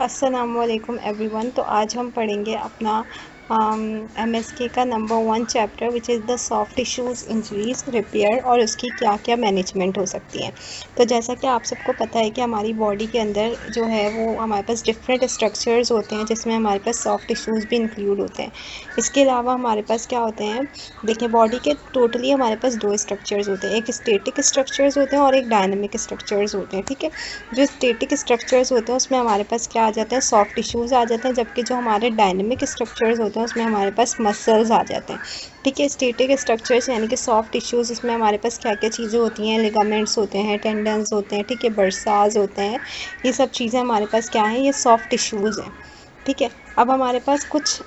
अस्सलामुअलैकुम एवरीवन। तो आज हम पढ़ेंगे अपना MSK का number 1 chapter which is the soft tissues injuries repair और उसकी क्या क्या मैनेजमेंट हो सकती है। तो जैसा कि आप सबको पता है कि हमारी बॉडी के अंदर जो है वो हमारे पास डिफरेंट स्ट्रक्चर्स होते हैं, जिसमें हमारे पास सॉफ्ट टिश्यूज़ भी इंक्लूड होते हैं। इसके अलावा हमारे पास क्या होते हैं, देखिए बॉडी के टोटली हमारे पास दो स्ट्रक्चर्स होते हैं, एक स्टेटिक स्ट्रक्चर्स होते हैं और एक डायनेमिक स्ट्रक्चर्स होते हैं। ठीक है, जो स्टेटिक स्ट्रक्चर्स होते हैं उसमें हमारे पास क्या आ जाते हैं, सॉफ्ट टिश्यूज़ आ जाते हैं, जबकि जो हमारे डायनेमिक स्ट्रक्चर्स होते हैं उसमें हमारे पास मसल्स आ जाते हैं। ठीक है, स्टेटिक स्ट्रक्चर्स यानी कि सॉफ्ट टिश्यूज़, इसमें हमारे पास क्या क्या चीज़ें होती हैं, लिगामेंट्स होते हैं, टेंडन्स होते हैं, ठीक है, बर्साज होते हैं, ये सब चीज़ें हमारे पास क्या हैं, ये सॉफ्ट टिश्यूज़ हैं। ठीक है, अब हमारे पास कुछ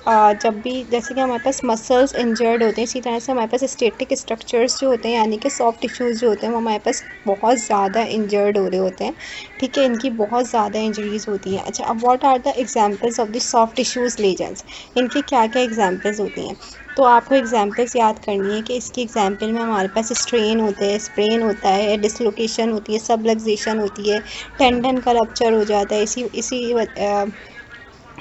जब भी जैसे कि हमारे पास मसल्स इंजर्ड होते हैं, इसी तरह से हमारे पास स्टेटिक स्ट्रक्चर्स जो होते हैं यानी कि सॉफ्ट टिश्यूज़ जो होते हैं वो हमारे पास बहुत ज़्यादा इंजर्ड हो रहे होते हैं। ठीक है, इनकी बहुत ज़्यादा इंजरीज़ होती हैं। अच्छा, अब what are the examples of the soft tissues lesions, इनकी क्या क्या एग्जांपल्स होती हैं। तो आपको एग्जांपल्स याद करनी है कि इसकी एग्जांपल में हमारे पास स्ट्रेन होते हैं, स्प्रेन होता है, डिसलोकेशन होती है, सबलक्सेशन होती है, टेंडन का रप्चर हो जाता है, इसी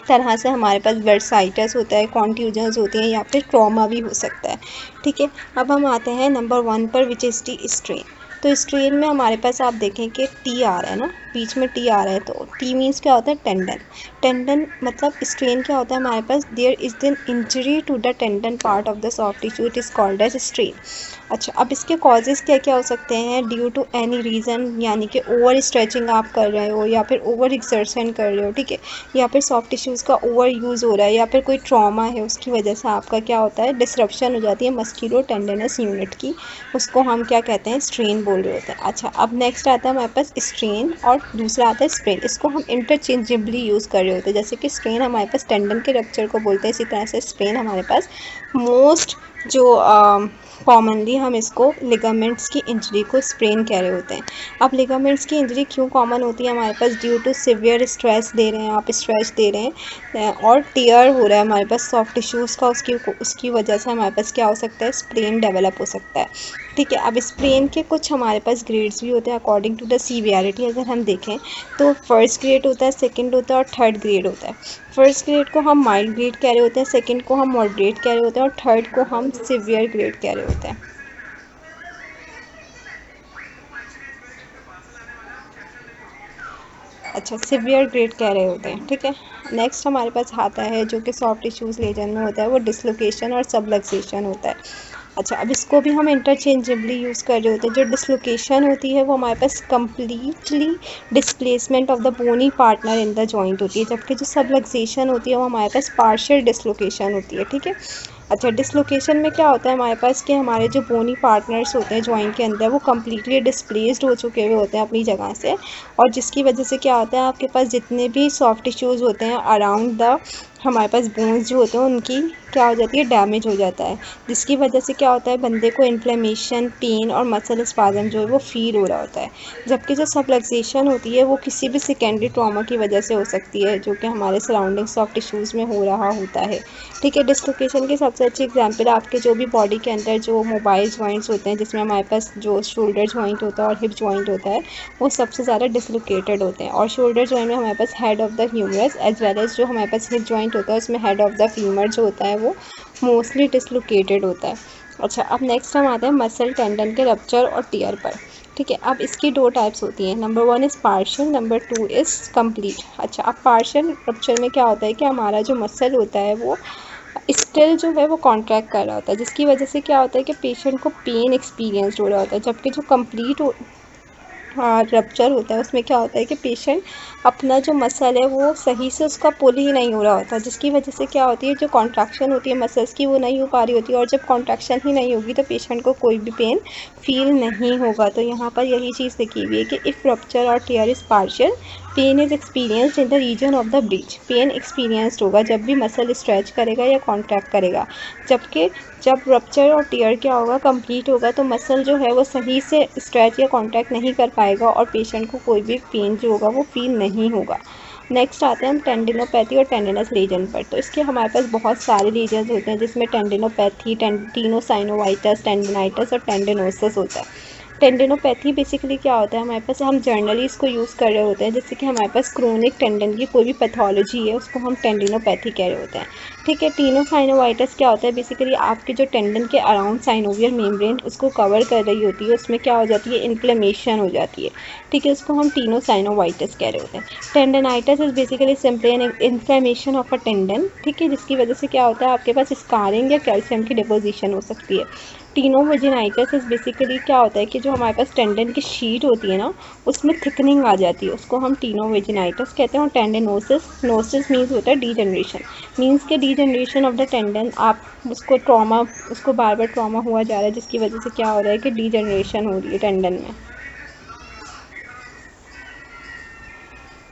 तरह से हमारे पास बर्साइटिस होता है, कॉन्ट्यूजन्स होती हैं या फिर ट्रॉमा भी हो सकता है। ठीक है, अब हम आते हैं नंबर 1 पर विच इज़ टी स्ट्रेन। तो स्ट्रेन में हमारे पास आप देखें कि टी आ रहा है ना, बीच में टी आ रहा है, तो टी मीन्स क्या होता है, टेंडन। टेंडन मतलब स्ट्रेन क्या होता है हमारे पास, there is an injury to the tendon part of the soft tissue, it is called as strain. अच्छा, अब इसके कॉजेज़ क्या क्या हो सकते हैं, ड्यू टू एनी रीज़न, यानी कि ओवर स्ट्रेचिंग आप कर रहे हो या फिर ओवर एक्सर्शन कर रहे हो, ठीक है, या फिर सॉफ्ट टिश्यूज़ का ओवर यूज़ हो रहा है, या फिर कोई ट्रॉमा है उसकी वजह से आपका क्या होता है, डिसरप्शन हो जाती है मस्कुलो टेंडनस यूनिट की, उसको हम क्या कहते हैं, स्ट्रेन बोल रहे होते हैं। अच्छा, अब नेक्स्ट आता है हमारे पास स्ट्रेन और दूसरा आता है स्प्रेन, इसको हम इंटरचेंजेबली यूज़ कर रहे होते हैं। जैसे कि स्ट्रेन हमारे पास टेंडन के रप्चर को बोलते हैं, इसी तरह से स्प्रेन हमारे पास मोस्ट जो कॉमनली हम इसको लिगामेंट्स की इंजरी को स्प्रेन कह रहे होते हैं। अब लिगामेंट्स की इंजरी क्यों कॉमन होती है हमारे पास, ड्यू टू सिवियर स्ट्रेस दे रहे हैं आप, स्ट्रेच दे रहे हैं और टीयर हो रहा है हमारे पास सॉफ्ट टिश्यूज़ का, उसकी वजह से हमारे पास क्या हो सकता है, स्प्रेन डेवलप हो सकता है। ठीक है, अब स्प्रेन के कुछ हमारे पास ग्रेड्स भी होते हैं अकॉर्डिंग टू द सीवियरिटी। अगर हम देखें तो फर्स्ट ग्रेड होता है, सेकंड होता है और थर्ड ग्रेड होता है। फर्स्ट ग्रेड को हम माइल्ड ग्रेड कह रहे होते हैं, सेकंड को हम मॉडरेट कह रहे होते हैं और थर्ड को हम सिवियर ग्रेड कह रहे होते हैं। अच्छा, सिवियर ग्रेड कह रहे होते हैं। ठीक है, नेक्स्ट हमारे पास आता है जो कि सॉफ्ट टिश्यूज़ लीजन में होता है, वो डिसलोकेशन और सबलक्सेशन होता है। अच्छा, अब इसको भी हम इंटरचेंजेबली यूज़ कर रहे होते हैं। जो डिसलोकेशन होती है वो हमारे पास completely displacement of the bony partner in the joint होती है, जबकि जो सबलक्सेशन होती है वो हमारे पास पार्शियल डिसलोकेशन होती है। ठीक है, अच्छा, डिसलोकेशन में क्या होता है हमारे पास कि हमारे जो बोनी पार्टनर्स होते हैं जॉइंट के अंदर वो कम्प्लीटली डिस्प्लेस्ड हो चुके हुए होते हैं अपनी जगह से, और जिसकी वजह से क्या होता है, आपके पास जितने भी सॉफ्ट टिश्यूज़ होते हैं अराउंड द हमारे पास बोन्स जो होते हैं उनकी क्या हो जाती है, डैमेज हो जाता है, जिसकी वजह से क्या होता है, बंदे को इन्फ्लेमेशन, पेन और मसल स्पाज़म जो है वो फील हो रहा होता है। जबकि जो सबलक्सेशन होती है वो किसी भी सेकेंडरी ट्रॉमा की वजह से हो सकती है जो कि हमारे सराउंडिंग सॉफ्ट टिश्यूज़ में हो रहा होता है। ठीक है, डिसलोकेशन की सबसे अच्छी एग्जांपल आपके जो भी बॉडी के अंदर जो मोबाइल जॉइंट्स होते हैं, जिसमें हमारे पास जो शोल्डर जॉइंट होता है और हिप जॉइंट होता है, वो सबसे ज़्यादा डिसलोकेटेड होते हैं। और शोल्डर जॉइंट में हमारे पास head of the humerus as well as जो हमारे पास हिप जॉइंट होता है उसमें हेड ऑफ द फीमर जो होता है वो मोस्टली डिसलोकेटेड होता है। अच्छा, अब नेक्स्ट हम आते हैं मसल टेंडन के रप्चर और टियर पर। ठीक है, अब इसकी दो टाइप्स होती हैं, number 1 is partial, number 2 is complete. अच्छा, अब पार्शियल रप्चर में क्या होता है कि हमारा जो मसल होता है वो स्टिल जो है वो कॉन्ट्रैक्ट कर रहा होता है, जिसकी वजह से क्या होता है कि पेशेंट को पेन एक्सपीरियंस हो रहा होता है, जबकि जो कंप्लीट रप्चर होता है उसमें क्या होता है कि पेशेंट अपना जो मसल है वो सही से उसका पुल ही नहीं हो रहा होता, जिसकी वजह से क्या होती है, जो कॉन्ट्रैक्शन होती है मसल्स की वो नहीं हो पा रही होती है, और जब कॉन्ट्रैक्शन ही नहीं होगी तो पेशेंट को कोई भी पेन फील नहीं होगा। तो यहाँ पर यही चीज़ लिखी हुई है कि इफ़ रप्चर और tear is partial, pain is experienced in the region of the breach. Pain experienced होगा जब भी मसल स्ट्रेच करेगा या कॉन्ट्रैक्ट करेगा, जबकि जब रप्चर और टियर क्या होगा, कंप्लीट होगा, तो मसल जो है वो सही से स्ट्रेच या कॉन्ट्रैक्ट नहीं कर पाएगा और पेशेंट को कोई भी पेन जो होगा वो फील नहीं होगा। नेक्स्ट आते हैं हम टेंडिनोपैथी और टेंडिनस लीजन पर। तो इसके हमारे पास बहुत सारे लीजन्स होते हैं, जिसमें टेंडिनोपैथी, टेंटिनोसाइनोवाइटिस, टेंडिनाइटिस और टेंडिनोसिस होता है। टेंडिनोपैथी बेसिकली क्या होता है, हमारे पास हम जर्नली इसको यूज़ कर रहे होते हैं, जैसे कि हमारे पास क्रोनिक टेंडन की कोई भी पैथोलॉजी है उसको हम टेंडिनोपैथी कह रहे होते हैं। ठीक है, टीनोसाइनोवाइटिस क्या होता है, बेसिकली आपके जो टेंडन के अराउंड साइनोवियल मेम्ब्रेन उसको कवर कर रही होती है, उसमें क्या हो जाती है, इन्फ्लेमेशन हो जाती है। ठीक है, उसको हम टीनोसाइनोवाइटिस कह रहे होते हैं। Tendinitis is basically simply an inflammation of a tendon. ठीक है, जिसकी वजह से क्या होता है, आपके पास स्कारिंग या कैल्शियम की डिपोजिशन हो सकती है। टीनोवेजिनाइटिस इज बेसिकली क्या होता है कि जो हमारे पास टेंडन की शीट होती है ना, उसमें थिकनिंग आ जाती है, उसको हम टीनोवेजिनाइटिस कहते हैं। और टेंडनोसिस, नोसिस मीन्स होता है डीजनरेशन, मीन्स के डीजनरेशन ऑफ द टेंडन, आप उसको ट्रॉमा, उसको बार बार ट्रॉमा हुआ जा रहा है, जिसकी वजह से क्या हो रहा है कि डीजनरेशन हो रही है टेंडन में।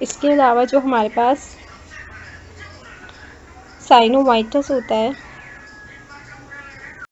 इसके अलावा जो हमारे पास साइनोवाइटिस होता है,